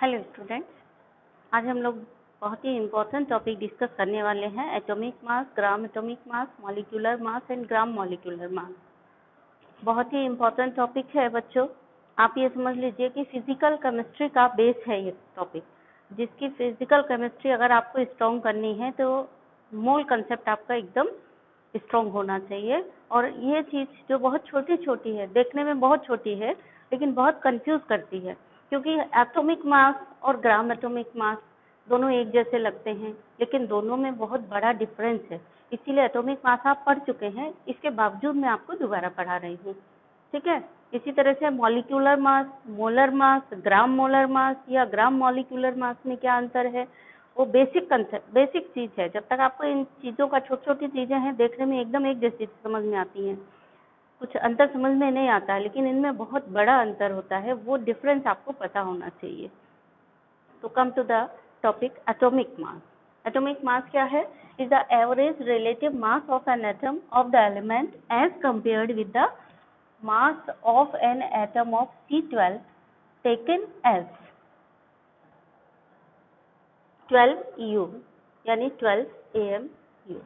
Hello students, आज हम लोग बहुत ही इम्पोर्टेंट टॉपिक डिस्कस करने वाले हैं। Atomic mass, gram atomic mass, molecular mass and gram molecular मास। बहुत ही इम्पोर्टेंट टॉपिक है बच्चों। आप ये समझ लीजिए कि फिजिकल केमिस्ट्री का बेस है ये टॉपिक, जिसकी फिजिकल केमिस्ट्री अगर आपको स्ट्रॉन्ग करनी है तो मूल कंसेप्ट आपका एकदम स्ट्रॉन्ग होना चाहिए। और ये चीज़ जो बहुत छोटी छोटी है, देखने में बहुत छोटी है लेकिन बहुत कंफ्यूज करती है, क्योंकि एटॉमिक मास और ग्राम एटॉमिक मास दोनों एक जैसे लगते हैं लेकिन दोनों में बहुत बड़ा डिफरेंस है। इसीलिए एटॉमिक मास आप पढ़ चुके हैं, इसके बावजूद मैं आपको दोबारा पढ़ा रही हूँ, ठीक है। इसी तरह से मॉलिक्यूलर मास, मोलर मास, ग्राम मोलर मास या ग्राम मॉलिक्यूलर मास में क्या अंतर है, वो बेसिक कंसेप्ट, बेसिक चीज़ है। जब तक आपको इन चीज़ों का, छोटी छोटी चीज़ें हैं, देखने में एकदम एक जैसी समझ में आती हैं, कुछ अंतर समझ में नहीं आता है, लेकिन इनमें बहुत बड़ा अंतर होता है, वो डिफरेंस आपको पता होना चाहिए। तो come to the topic atomic mass. Atomic mass क्या है? Is the average relative mass of an atom of the element as compared with the mass of an atom of C12 taken as 12U यानी 12 AMU।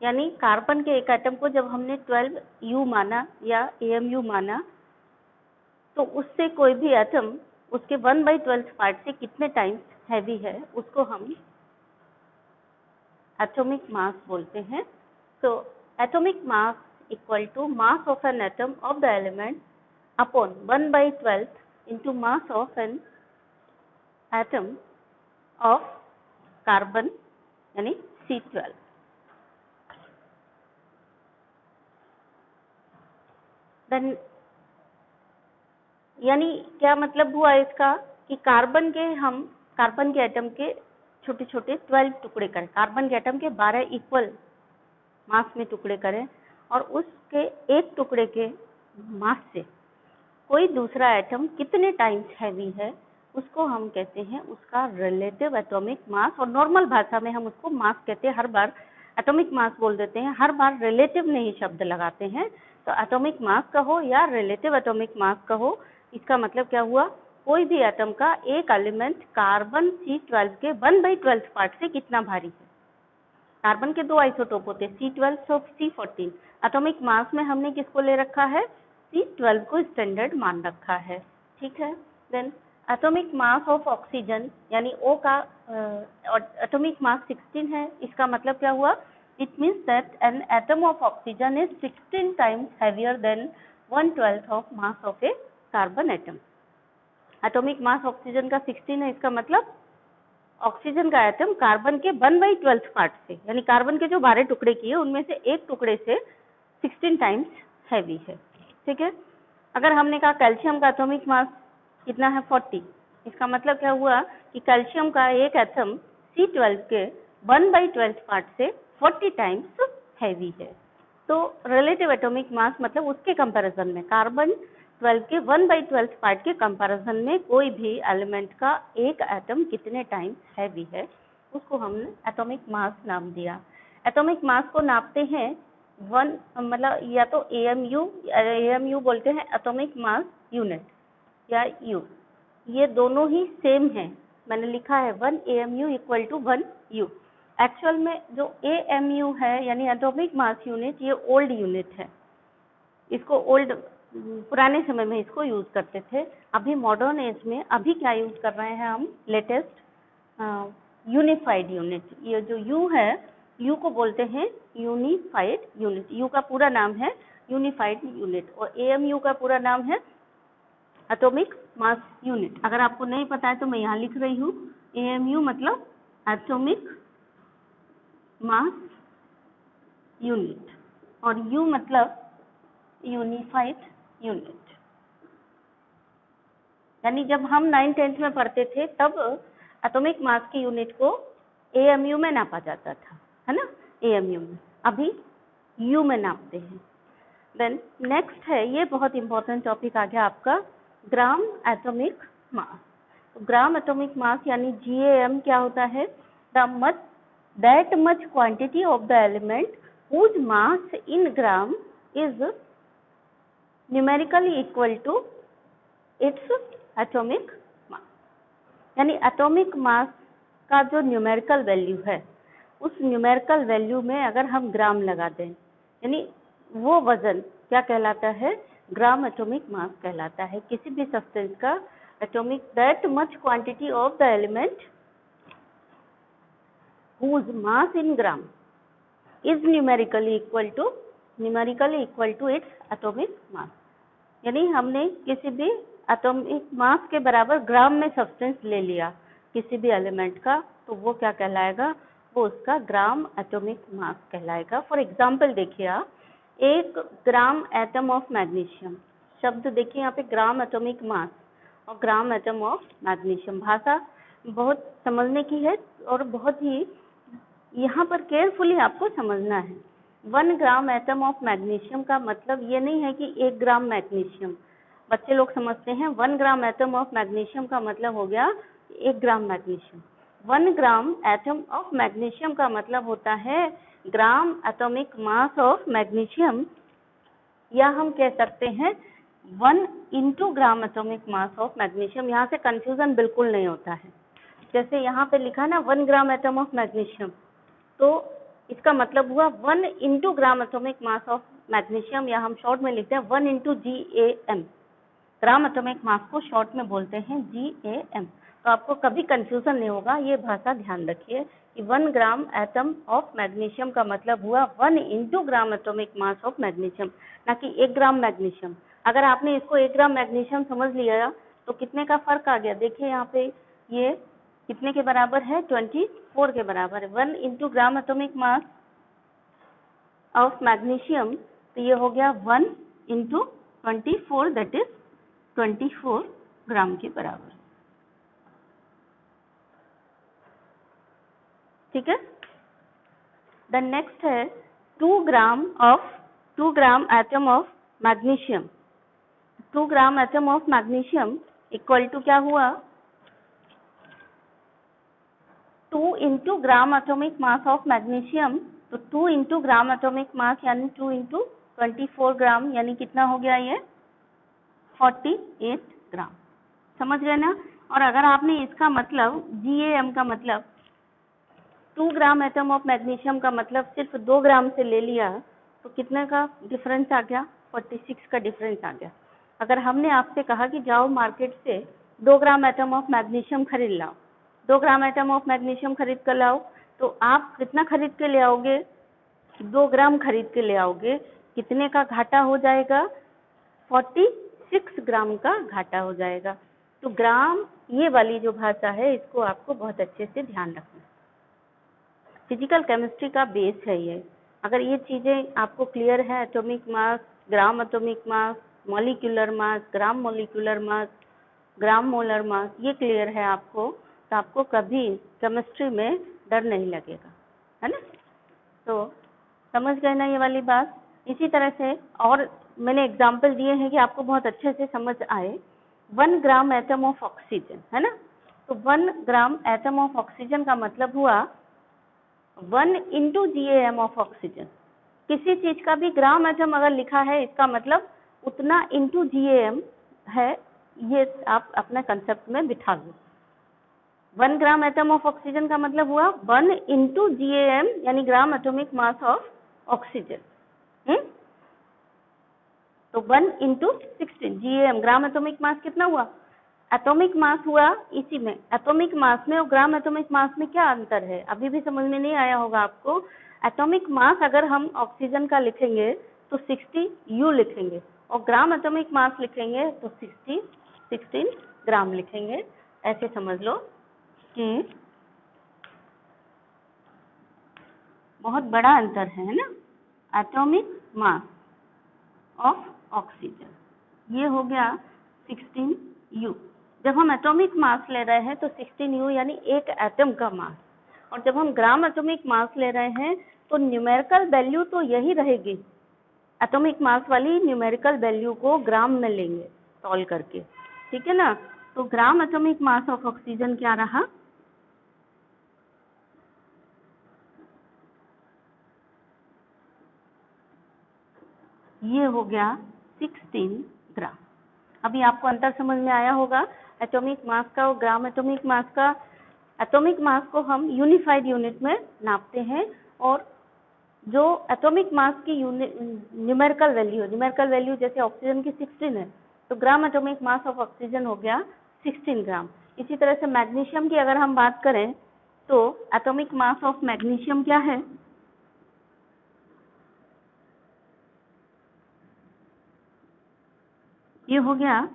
यानी carbon के एक atom को जब हमने 12U माना या AMU माना, तो उससे कोई भी एटम उसके 1/12 पार्ट से कितने टाइम्स हैवी है, उसको हम एटॉमिक मास बोलते हैं। तो atomic mass equal to mass of an atom of the element upon 1/12 into mass of an atom of carbon यानी C12। देन यानी क्या मतलब हुआ इसका कि कार्बन के एटम के छोटे छोटे 12 टुकड़े करें, कार्बन के एटम के 12 इक्वल मास में टुकड़े करें, और उसके एक टुकड़े के मास से कोई दूसरा एटम कितने टाइम्स हैवी है, उसको हम कहते हैं उसका रिलेटिव एटॉमिक मास। और नॉर्मल भाषा में हम उसको मास कहते हैं, हर बार एटॉमिक मास बोल देते हैं, हर बार रिलेटिव नहीं शब्द लगाते हैं। तो एटॉमिक मास कहो या रिलेटिव एटॉमिक मास कहो, इसका मतलब क्या हुआ, कोई भी एटम का एक एलिमेंट कार्बन C12 के 1/12 पार्ट से कितना भारी है। कार्बन के दो आइसोटोप होते हैं, C12 और C14। एटॉमिक मास में हमने किसको ले रखा है, C12 को स्टैंडर्ड मान रखा है, ठीक है। Then atomic mass of oxygen यानी O का एटॉमिक मास 16 है। इसका मतलब क्या हुआ, it means that an atom of oxygen is 16 times heavier than 1/12 of mass of a carbon atom. Atomic mass oxygen का 16 है, इसका मतलब ऑक्सीजन का एटम कार्बन के 1/12 पार्ट से, यानी कार्बन के जो 12 टुकड़े किए उनमें से एक टुकड़े से 16 टाइम्स हैवी है, ठीक है। अगर हमने कहा कैल्शियम का एटॉमिक मास कितना है, 40, इसका मतलब क्या हुआ कि कैल्शियम का एक एटम C12 के 1/12 पार्ट से 40 टाइम्स हैवी है। तो रिलेटिव एटॉमिक मास मतलब उसके कंपैरिजन में, कार्बन 12 के 1/12 पार्ट के कंपैरिजन में कोई भी एलिमेंट का एक एटम कितने टाइम्स हैवी है, उसको हमने एटॉमिक मास नाम दिया। एटॉमिक मास को नापते हैं मतलब या तो AMU बोलते हैं, एटॉमिक मास यूनिट या U, ये दोनों ही सेम है। मैंने लिखा है 1 AMU equal to 1 U। Actual में जो AMU है यानी एटॉमिक मास यूनिट, ये ओल्ड यूनिट है, इसको पुराने समय में इसको यूज करते थे। अभी मॉडर्न एज में अभी क्या यूज कर रहे हैं हम, लेटेस्ट यूनिफाइड यूनिट। ये जो U है, U को बोलते हैं यूनिफाइड यूनिट। U का पूरा नाम है यूनिफाइड यूनिट, और AMU का पूरा नाम है एटॉमिक मास यूनिट। अगर आपको नहीं पता है तो मैं यहाँ लिख रही हूँ, AMU मतलब एटॉमिक मास यूनिट और U मतलब यूनिफाइड यूनिट। यानी जब हम 9th-10th में पढ़ते थे तब एटॉमिक मास की यूनिट को AMU में नापा जाता था, है ना, AMU में। अभी U में नापते हैं। देन नेक्स्ट है, ये बहुत इंपॉर्टेंट टॉपिक आ गया आपका, ग्राम एटॉमिक मास। तो ग्राम एटॉमिक मास यानी GAM क्या होता है, that much quantity of the element whose mass in gram is numerically equal to its atomic mass। यानी एटॉमिक मास का जो न्यूमेरिकल वैल्यू है, उस न्यूमेरिकल वैल्यू में अगर हम ग्राम लगा दें, यानी वो वजन क्या कहलाता है, ग्राम एटॉमिक मास कहलाता है। किसी भी सब्सटेंस का atomic, that much quantity of the element whose mass in gram is numerically equal to its atomic mass। यानी हमने किसी भी एटॉमिक मास के बराबर ग्राम में सब्सटेंस ले लिया किसी भी एलिमेंट का, तो वो क्या कहलाएगा, वो उसका ग्राम एटॉमिक मास कहलाएगा। फॉर एग्जाम्पल देखिए आप, 1 ग्राम एटम ऑफ मैग्नीशियम, शब्द देखिए यहाँ पे ग्राम एटॉमिक मास और ग्राम एटम ऑफ मैग्नीशियम, भाषा बहुत समझने की है और बहुत ही यहाँ पर केयरफुली आपको समझना है। 1 ग्राम एटम ऑफ मैग्नीशियम का मतलब ये नहीं है कि 1 ग्राम मैग्नीशियम। बच्चे लोग समझते हैं 1 ग्राम एटम ऑफ मैग्नीशियम का मतलब हो गया 1 gram magnesium. 1 gram atom of magnesium का मतलब होता है gram atomic mass of magnesium, या हम कह सकते हैं 1 into gram atomic mass of magnesium. यहाँ से कंफ्यूजन बिल्कुल नहीं होता है। जैसे यहाँ पे लिखा ना 1 ग्राम एटम ऑफ मैग्नीशियम, तो इसका मतलब हुआ 1 into gram atomic mass of magnesium, या हम शॉर्ट में लिखते हैं 1 इंटू GAM। ग्राम एटॉमिक मास को शॉर्ट में बोलते हैं GAM। तो आपको कभी कंफ्यूजन नहीं होगा, ये भाषा ध्यान रखिए कि 1 ग्राम एटम ऑफ मैग्नीशियम का मतलब हुआ 1 into gram atomic mass of magnesium, ना कि 1 ग्राम मैग्नीशियम। अगर आपने इसको 1 ग्राम मैग्नीशियम समझ लिया तो कितने का फर्क आ गया, देखिए यहाँ पे ये कितने के बराबर है, 24 के बराबर है। 1 into gram atomic mass of magnesium, तो ये हो गया 1 इंटू 24, दैट इज 24 ग्राम के बराबर। ठीक है। द नेक्स्ट है 2 gram atom of magnesium. 2 gram atom of magnesium equal to क्या हुआ, 2 into gram atomic mass of magnesium. तो 2 इंटू ग्राम एटॉमिक मास यानी 2 इंटू 24 ग्राम, यानी कितना हो गया ये 48 ग्राम। समझ गए ना। और अगर आपने इसका मतलब GAM का मतलब 2 ग्राम एटम ऑफ मैग्नीशियम का मतलब सिर्फ 2 ग्राम से ले लिया, तो कितने का डिफरेंस आ गया, 46 का डिफरेंस आ गया। अगर हमने आपसे कहा कि जाओ मार्केट से 2 ग्राम एटम ऑफ मैग्नीशियम खरीद लाओ, 2 ग्राम एटम ऑफ मैग्नीशियम खरीद कर लाओ, तो आप कितना खरीद के ले आओगे, 2 ग्राम खरीद के ले आओगे, कितने का घाटा हो जाएगा, 46 ग्राम का घाटा हो जाएगा। तो ग्राम, ये वाली जो भाषा है, इसको आपको बहुत अच्छे से ध्यान रखना। फिजिकल केमिस्ट्री का बेस है ये। अगर ये चीजें आपको क्लियर है, एटॉमिक मास, ग्राम एटॉमिक मास, मॉलिक्यूलर मास, ग्राम मॉलिक्यूलर मास, ग्राम मोलर मास, ये क्लियर है आपको, तो आपको कभी केमिस्ट्री में डर नहीं लगेगा, है ना। तो समझ गए ना ये वाली बात। इसी तरह से और मैंने एग्जाम्पल दिए हैं कि आपको बहुत अच्छे से समझ आए। 1 ग्राम एटम ऑफ ऑक्सीजन, है ना। तो 1 ग्राम एटम ऑफ ऑक्सीजन का मतलब हुआ 1 इंटू GAM ऑफ ऑक्सीजन। किसी चीज का भी ग्राम एटम अगर लिखा है, इसका मतलब उतना इंटू GAM है, ये आप अपने कंसेप्ट में बिठा लो। 1 ग्राम एटम ऑफ ऑक्सीजन का मतलब हुआ 1 इंटू GAM, यानी ग्राम एटॉमिक मास ऑफ ऑक्सीजन। तो 1 इंटू 16 GAM, ग्राम एटॉमिक मास कितना हुआ, एटॉमिक मास हुआ। इसी में एटॉमिक मास में और ग्राम एटॉमिक मास में क्या अंतर है, अभी भी समझ में नहीं आया होगा आपको। एटॉमिक मास अगर हम ऑक्सीजन का लिखेंगे तो 60 U लिखेंगे, और ग्राम एटॉमिक मास लिखेंगे तो 16 ग्राम लिखेंगे। ऐसे समझ लो कि बहुत बड़ा अंतर है ना। एटॉमिक मास ऑफ ऑक्सीजन ये हो गया 16 U। जब हम एटॉमिक मास ले रहे हैं तो 16 U यानी एक एटम का मास, और जब हम ग्राम एटॉमिक मास ले रहे हैं तो न्यूमेरिकल वैल्यू तो यही रहेगी, एटॉमिक मास वाली न्यूमेरिकल वैल्यू को ग्राम में लेंगे सॉल्व करके, ठीक है ना। तो gram atomic mass of oxygen क्या रहा, ये हो गया 16 ग्राम। अभी आपको अंतर समझ में आया होगा। एटॉमिक मास का और ग्राम एटॉमिक मास का। एटॉमिक मास को हम यूनिफाइड यूनिट में नापते हैं और जो एटॉमिक मास की न्यूमेरिकल वैल्यू जैसे ऑक्सीजन की 16 है तो gram atomic mass of oxygen हो गया 16 ग्राम। इसी तरह से मैग्नीशियम की अगर हम बात करें तो एटॉमिक मास ऑफ मैग्नीशियम क्या है, ये हो गया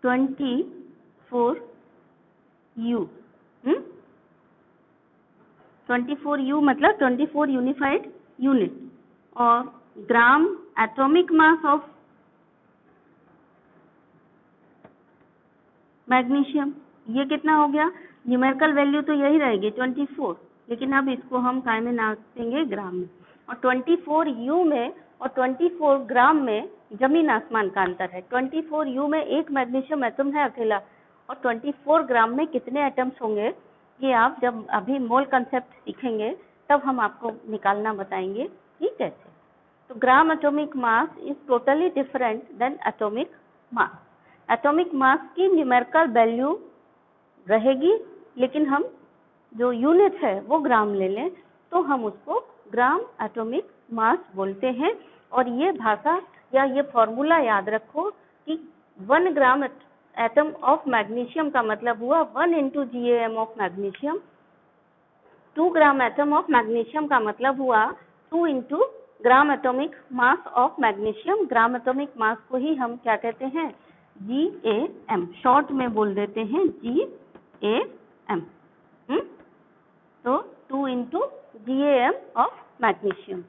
24U। 24U मतलब 24 यूनिफाइड यूनिट। और ग्राम एटॉमिक मास ऑफ मैग्नीशियम ये कितना हो गया, न्यूमेरिकल वैल्यू तो यही रहेगी 24, लेकिन अब इसको हम काय में नापेंगे, ग्राम में। और 24U में और 24 ग्राम में जमीन आसमान का अंतर है। 24U में एक मैग्नीशियम एटम है अकेला और 24 ग्राम में कितने एटम्स होंगे ये आप जब अभी मोल कंसेप्ट सीखेंगे तब हम आपको निकालना बताएंगे कि कैसे। तो gram atomic mass is totally different than atomic mass. Atomic mass की न्यूमेरिकल वैल्यू रहेगी, लेकिन हम जो यूनिट है वो ग्राम ले लें तो हम उसको ग्राम एटॉमिक मास बोलते हैं। और ये भाषा या ये फॉर्मूला याद रखो कि 1 ग्राम एटम ऑफ मैग्नीशियम का मतलब हुआ 1 into GAM of magnesium. 2 gram atom of magnesium का मतलब हुआ 2 into gram atomic mass of magnesium. Gram atomic मास को ही हम क्या कहते हैं, GAM, शॉर्ट में बोल देते हैं GAM। तो 2 into GAM of magnesium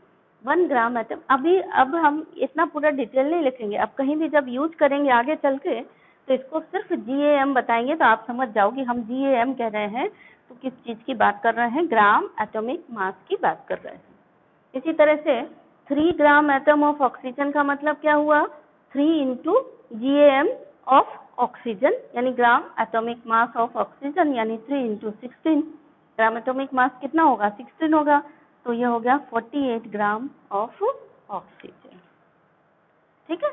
1 gram atom. अब हम इतना पूरा डिटेल नहीं लिखेंगे, अब कहीं भी जब यूज करेंगे आगे चल के तो इसको सिर्फ GAM बताएंगे तो आप समझ जाओगे हम GAM कह रहे हैं तो किस चीज की बात कर रहे हैं, ग्राम एटॉमिक मास की बात कर रहे हैं। इसी तरह से 3 ग्राम एटम ऑफ ऑक्सीजन का मतलब क्या हुआ, 3 into GAM ऑफ ऑक्सीजन, यानी ग्राम एटॉमिक मास ऑफ ऑक्सीजन यानी 3 into 16। ग्राम एटॉमिक मास कितना होगा, 16 होगा, तो ये हो गया 48 ग्राम ऑफ ऑक्सीजन। ठीक है,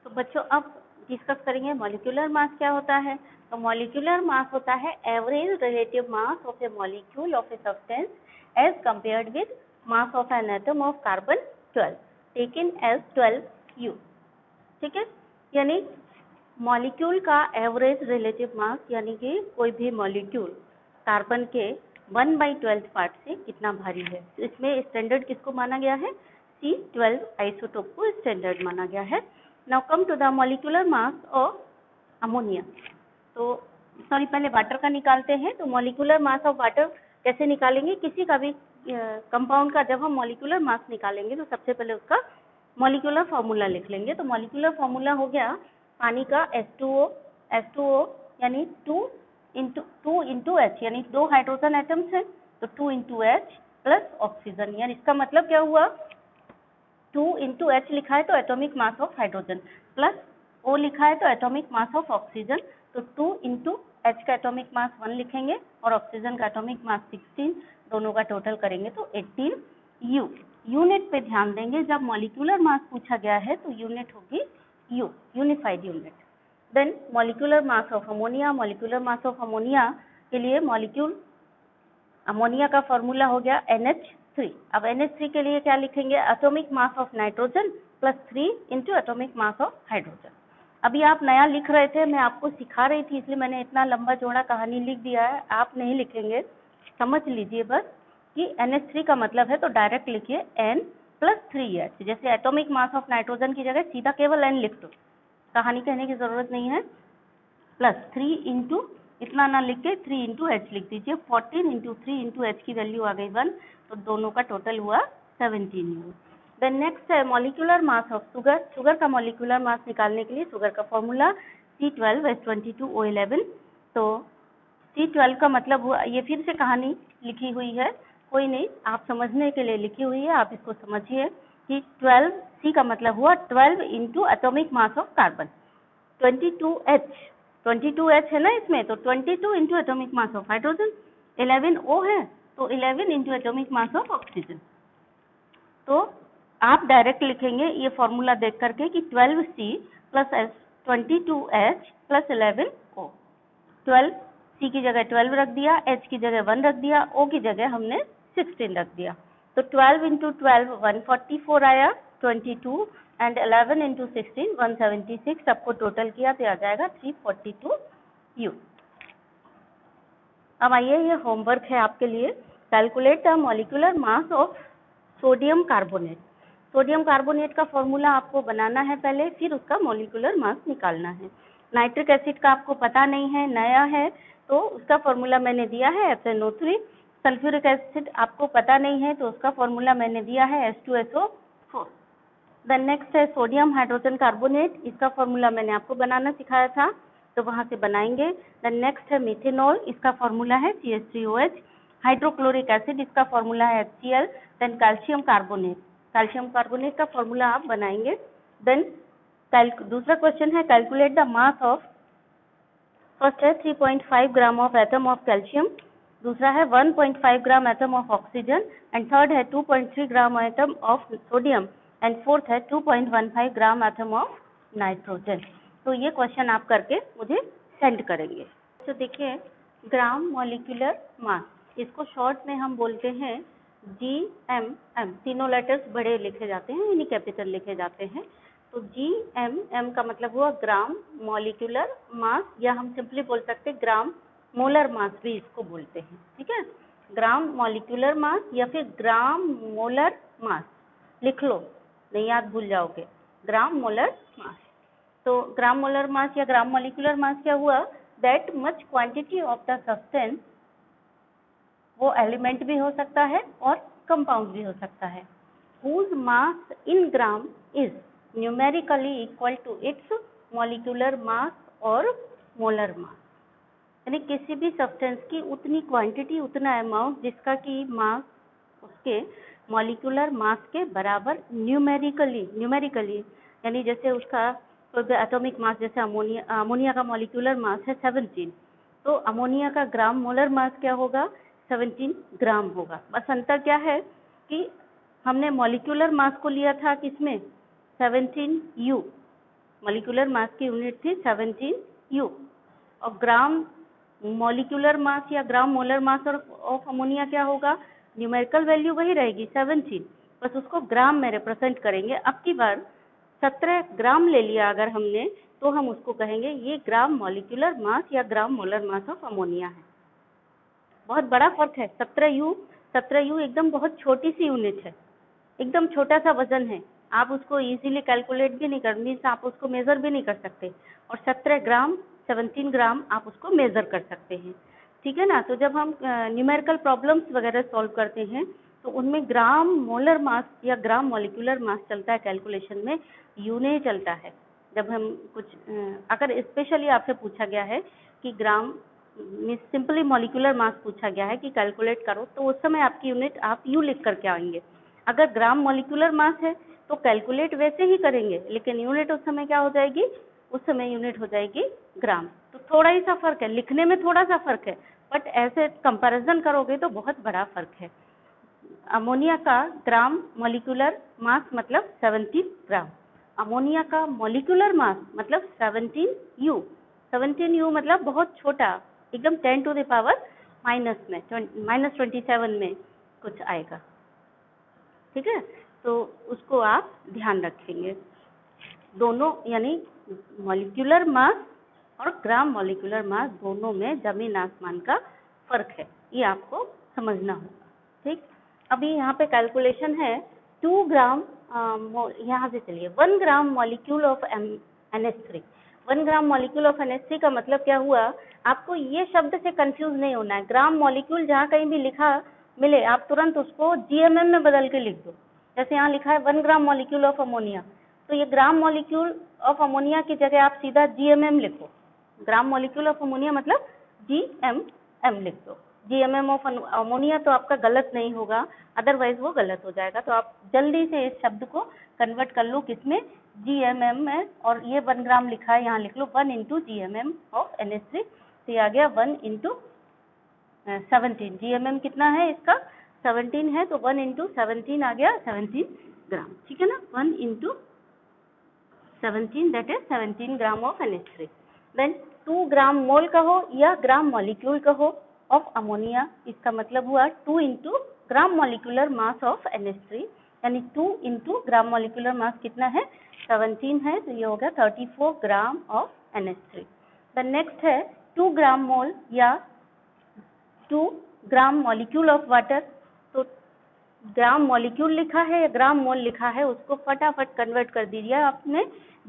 तो बच्चों अब डिस्कस करेंगे मॉलिक्यूलर मास क्या होता है। तो मॉलिक्यूलर मास होता है average relative mass of a molecule of a substance as compared with mass of an atom of carbon 12 taken as 12U। ठीक है, यानी मॉलिक्यूल का एवरेज रिलेटिव मास यानी कि कोई भी मॉलिक्यूल कार्बन के 1/12 पार्ट से कितना भारी है। तो इसमें स्टैंडर्ड किसको माना गया है, C12 आइसोटोप को स्टैंडर्ड माना गया है। Now come to the molecular mass of ammonia. तो सॉरी, पहले वाटर का निकालते हैं। तो मॉलिक्यूलर मास ऑफ वाटर कैसे निकालेंगे, किसी का भी कंपाउंड का जब हम मॉलिक्यूलर मास निकालेंगे तो सबसे पहले उसका मॉलिक्यूलर फार्मूला लिख लेंगे। तो मॉलिक्यूलर फार्मूला हो गया पानी का H2O यानी 2 into H, यानी 2 हाइड्रोजन एटम्स हैं तो 2 into H प्लस ऑक्सीजन, यानी इसका मतलब क्या हुआ, 2 into H लिखा है तो atomic mass of hydrogen, plus O लिखा है तो एटॉमिक मास ऑफ ऑक्सीजन, तो 2 into H का एटॉमिक मास 1 लिखेंगे और ऑक्सीजन का एटॉमिक मास 16, दोनों का टोटल करेंगे तो 18U। यूनिट पे ध्यान देंगे, जब मॉलिक्यूलर मास पूछा गया है तो यूनिट होगी U, unified unit. Then molecular mass of ammonia. Molecular mass of ammonia के लिए मॉलिक्यूल अमोनिया का फॉर्मूला हो गया NH3। अब NH3 के लिए क्या लिखेंगे, atomic mass of nitrogen plus 3 into atomic mass of hydrogen. अभी आप नया लिख रहे थे, मैं आपको सिखा रही थी इसलिए मैंने इतना लंबा चौड़ा कहानी लिख दिया है, आप नहीं लिखेंगे, समझ लीजिए बस कि NH3 का मतलब है तो डायरेक्ट लिखिए N प्लस 3H। जैसे एटॉमिक मास ऑफ नाइट्रोजन की जगह सीधा केवल N लिख दो, कहानी कहने की जरूरत नहीं है, प्लस 3 into इतना ना लिख के 3 into H लिख दीजिए। 14 into 3 into H की वैल्यू आ गई 1, तो दोनों का टोटल हुआ 17U। देन नेक्स्ट है molecular mass of sugar. Sugar का मॉलिक्यूलर मास निकालने के लिए शुगर का फॉर्मूला C12H22O11। तो C12 का मतलब हुआ, ये फिर से कहानी लिखी हुई है, कोई नहीं, आप समझने के लिए लिखी हुई है, आप इसको समझिए कि 12 C का मतलब हुआ 12 into atomic mass of carbon. 22H है ना इसमें, तो 22 into atomic mass of hydrogen. 11O है तो 11 into atomic mass of oxygen. तो आप डायरेक्ट लिखेंगे ये फॉर्मूला देख करके कि 12C plus 22H + 11O। 12 C की जगह 12 रख दिया, H की जगह 1 रख दिया, O की जगह हमने 16 रख दिया। तो 12 × 12 144 आया, 22 एंड 11 × 16 176, सबको टोटल किया तो आ जाएगा 342U। अब आइए, ये होमवर्क है आपके लिए। Calculate the molecular mass of sodium carbonate. Sodium carbonate का फॉर्मूला आपको बनाना है पहले, फिर उसका मॉलिक्यूलर मास निकालना है। नाइट्रिक एसिड का आपको पता नहीं है, नया है, तो उसका फॉर्मूला मैंने दिया है FnO3। सल्फ्यूरिक एसिड आपको पता नहीं है, तो उसका फॉर्मूला मैंने दिया है H2SO4। देन नेक्स्ट है सोडियम हाइड्रोजन कार्बोनेट, इसका फॉर्मूला मैंने आपको बनाना सिखाया था, तो वहां से बनाएंगे। देन नेक्स्ट है मिथेनॉल, इसका फॉर्मूला है CH3OH। हाइड्रोक्लोरिक एसिड, इसका फॉर्मूला है HCl। Then calcium carbonate, calcium carbonate का फॉर्मूला आप बनाएंगे। देन दूसरा क्वेश्चन है calculate the mass of, first है 3.5 gram of atom of calcium, दूसरा है 1.5 gram atom of oxygen, and third है 2.3 ग्राम atom of sodium, and fourth है 2.15 ग्राम एटम ऑफ नाइट्रोजन। तो ये क्वेश्चन आप करके मुझे सेंड करेंगे। तो देखिए, ग्राम मॉलिक्यूलर मास, इसको शॉर्ट में हम बोलते हैं GMM। तीनों लेटर्स बड़े लिखे जाते हैं, यानी कैपिटल लिखे जाते हैं। तो GMM का मतलब हुआ ग्राम मॉलिक्यूलर मास, या हम सिंपली बोल सकते हैं ग्राम मोलर मास भी इसको बोलते हैं। ठीक है, ग्राम मॉलिक्यूलर मास या फिर ग्राम मोलर मास, लिख लो, नहीं याद भूल जाओगे, ग्राम मोलर मास। तो ग्राम मोलर मास या ग्राम मॉलिक्यूलर मास क्या हुआ, that much quantity of the substance, वो एलिमेंट भी हो सकता है और कंपाउंड भी हो सकता है, whose mass in gram is numerically equal to its molecular mass और molar mass। यानी किसी भी सब्सटेंस की उतनी क्वांटिटी, उतना अमाउंट जिसका कि मास उसके मॉलिक्यूलर मास के बराबर न्यूमेरिकली, यानी जैसे उसका एटॉमिक मास, जैसे अमोनिया का मॉलिक्यूलर मास है 17, तो अमोनिया का ग्राम मोलर मास क्या होगा, 17 ग्राम होगा। बस अंतर क्या है कि हमने मॉलिक्यूलर मास को लिया था किसमें, 17U, मॉलिक्यूलर मास की यूनिट थी 17U, और ग्राम मॉलिक्यूलर मास या ग्राम मोलर मास ऑफ अमोनिया क्या होगा, न्यूमेरिकल वैल्यू वही रहेगी 17, बस उसको ग्राम में रिप्रेजेंट करेंगे। अब की बार 17 ग्राम ले लिया अगर हमने, तो हम उसको कहेंगे ये ग्राम मॉलिक्यूलर मास या ग्राम मोलर मास ऑफ अमोनिया है। बहुत बड़ा फर्क है। 17U एकदम बहुत छोटी सी यूनिट है, एकदम छोटा सा वजन है, आप उसको इजीली कैलकुलेट भी नहीं कर, मीन्स आप उसको मेजर भी नहीं कर सकते, और 17 ग्राम आप उसको मेजर कर सकते हैं। ठीक है ना। तो जब हम न्यूमेरिकल प्रॉब्लम्स वगैरह सॉल्व करते हैं तो उनमें ग्राम मोलर मास या ग्राम मॉलिक्यूलर मास चलता है कैलकुलेशन में, यू नहीं चलता है। जब हम कुछ अगर स्पेशली आपसे पूछा गया है कि ग्राम सिंपली मॉलिक्यूलर मास पूछा गया है कि कैलकुलेट करो, तो उस समय आपकी यूनिट आप यू लिख करके आएंगे। अगर ग्राम मॉलिक्यूलर मास है तो कैलकुलेट वैसे ही करेंगे, लेकिन यूनिट उस समय क्या हो जाएगी, उस समय यूनिट हो जाएगी ग्राम। तो थोड़ा ही सा फर्क है, लिखने में थोड़ा सा फर्क है, बट ऐसे कंपैरिजन करोगे तो बहुत बड़ा फर्क है। अमोनिया का ग्राम मॉलिक्यूलर मास मतलब 17 ग्राम, अमोनिया का मॉलिक्यूलर मास मतलब 17U। 17U मतलब बहुत छोटा, एकदम 10 टू द पावर -27 में कुछ आएगा। ठीक है, तो उसको आप ध्यान रखेंगे। दोनों यानी मॉलिक्यूलर मास और ग्राम मॉलिक्यूलर मास दोनों में जमीन आसमान का फर्क है, ये आपको समझना होगा। ठीक, अभी यहाँ पे कैलकुलेशन है 2 ग्राम, यहाँ से चलिए 1 ग्राम molecule of NH3। 1 gram molecule of NH3 का मतलब क्या हुआ, आपको ये शब्द से कंफ्यूज नहीं होना है। ग्राम मॉलिक्यूल जहाँ कहीं भी लिखा मिले आप तुरंत उसको GMM में बदल के लिख दो। जैसे यहाँ लिखा है 1 ग्राम मॉलिक्यूल ऑफ अमोनिया, तो ये ग्राम मॉलिक्यूल ऑफ अमोनिया की जगह आप सीधा GMM लिखो। ग्राम मॉलिक्यूल ऑफ अमोनिया मतलब GMM लिख दो। GMM ऑफ अमोनिया तो आपका गलत नहीं होगा, अदरवाइज वो गलत हो जाएगा। तो आप जल्दी से इस शब्द को कन्वर्ट कर लो किसमें, GMM में, और ये 1 ग्राम लिखा है यहाँ लिख लो 1 × GMM ऑफ NH3, तो ये आ गया 1 × 17। GMM कितना है इसका, 17 है, तो 1 × 17 आ गया 17 ग्राम। ठीक है ना, 1 × 17, that is 17 gram of NH3. Then 2 gram mole कहो या ग्राम मॉलिक्यूल कहो ऑफ अमोनिया, इसका मतलब हुआ 2 into gram molecular mass of NH3, यानी 2 इंटू ग्राम मॉलिक्यूलर मास कितना है 17 है, तो ये हो गया 34 ग्राम ऑफ NH3. द नेक्स्ट है 2 ग्राम मोल या 2 ग्राम मॉलिक्यूल ऑफ वाटर. तो ग्राम मॉलिक्यूल लिखा है या ग्राम मोल लिखा है, उसको फटाफट कन्वर्ट कर दीजिए आपने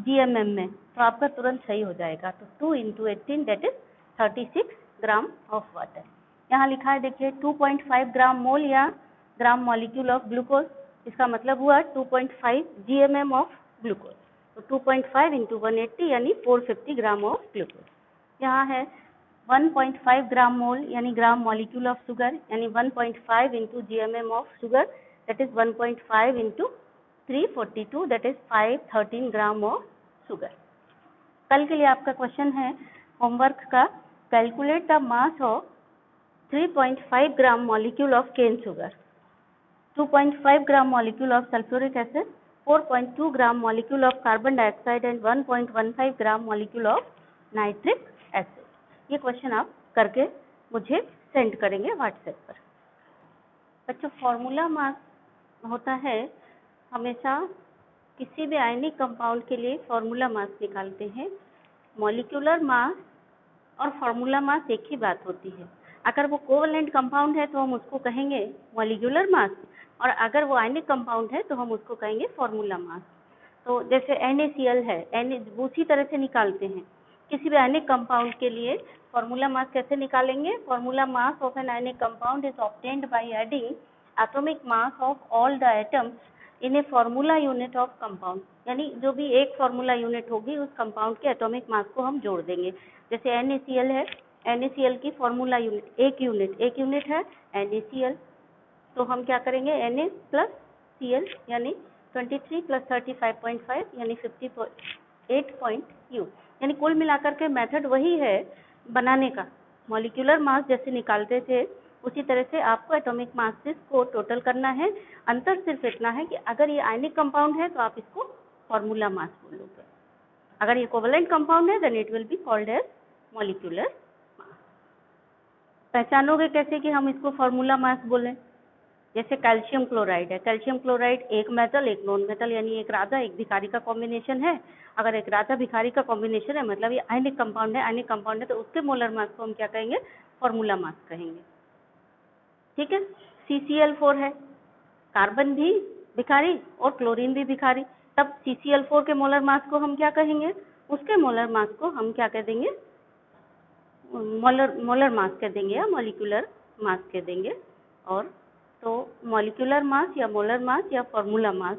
GMM में, तो आपका तुरंत सही हो जाएगा. तो 2 into 18 that is 36 gram of water. यहाँ लिखा है देखिए 2.5 ग्राम मोल या ग्राम मॉलिक्यूल ऑफ ग्लूकोज, इसका मतलब हुआ 2.5 GMM ऑफ ग्लूकोज. तो 2.5 इंटू 180 यानी 450 ग्राम ऑफ ग्लूकोज. यहाँ है 1.5 ग्राम मोल यानी ग्राम मॉलिक्यूल ऑफ शुगर, यानी 1.5 into GMM of sugar, that is 1.5 into 342, that is 513 gram of sugar. कल के लिए आपका क्वेश्चन है होमवर्क का, calculate the mass of 3.5 gram molecule of cane sugar, 2.5 gram molecule of sulphuric acid, 4.2 gram molecule of carbon dioxide and 1.15 gram molecule of nitric acid. ये question आप करके मुझे सेंड करेंगे व्हाट्सएप पर. बच्चों, फॉर्मूला मास होता है, हमेशा किसी भी आयनिक कंपाउंड के लिए फॉर्मूला मास निकालते हैं. मॉलिक्यूलर मास और फॉर्मूला मास एक ही बात होती है. अगर वो कोवलेंट कंपाउंड है तो हम उसको कहेंगे मॉलिक्यूलर मास, और अगर वो आयनिक कंपाउंड है तो हम उसको कहेंगे फॉर्मूला मास. तो जैसे NaCl है, उसी तरह से निकालते हैं. किसी भी आयनिक कंपाउंड के लिए फॉर्मूला मास कैसे निकालेंगे? Formula mass of an ionic compound is obtained by adding atomic mass of all the atoms in a formula unit of compound, यानी जो भी एक फॉर्मूला यूनिट होगी उस कंपाउंड के एटॉमिक मास को हम जोड़ देंगे. जैसे NaCl है, NaCl की फॉर्मूला यूनिट एक यूनिट है NaCl, तो हम क्या करेंगे Na प्लस Cl यानी 23 प्लस 35.5 यानी 58 यानी कुल मिलाकर के मेथड वही है बनाने का. मॉलिक्यूलर मास जैसे निकालते थे उसी तरह से आपको एटॉमिक मासेस को टोटल करना है. अंतर सिर्फ इतना है कि अगर ये आयनिक कंपाउंड है तो आप इसको फॉर्मूला मास बोलोगे, अगर ये कोवलेंट कंपाउंड है then it will be called as molecular mass. पहचानोगे कैसे कि हम इसको फॉर्मूला मास बोलें? जैसे कैल्शियम क्लोराइड है, कैल्शियम क्लोराइड एक मेटल एक नॉन मेटल, यानी एक राजा एक भिखारी का कॉम्बिनेशन है. अगर एक राजा भिखारी का कॉम्बिनेशन है मतलब ये आयनिक कंपाउंड है, तो उसके मोलर मास को हम क्या कहेंगे? फॉर्मूला मास कहेंगे. ठीक है. CCl4 है, कार्बन भी भिखारी और क्लोरीन भी भिखारी, तब CCl4 के मोलर मास को हम क्या कहेंगे? उसके मोलर मास को हम क्या कह देंगे? मोलर मास कह देंगे या मॉलिक्यूलर मास कह देंगे. और तो मॉलिक्यूलर मास या मोलर मास या फॉर्मूला मास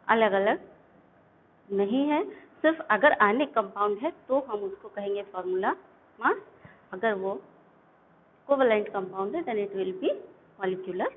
अलग अलग नहीं है. सिर्फ अगर आयनिक कंपाउंड है तो हम उसको कहेंगे फॉर्मूला मास, अगर वो कोवलेंट कंपाउंड है then it will be molecular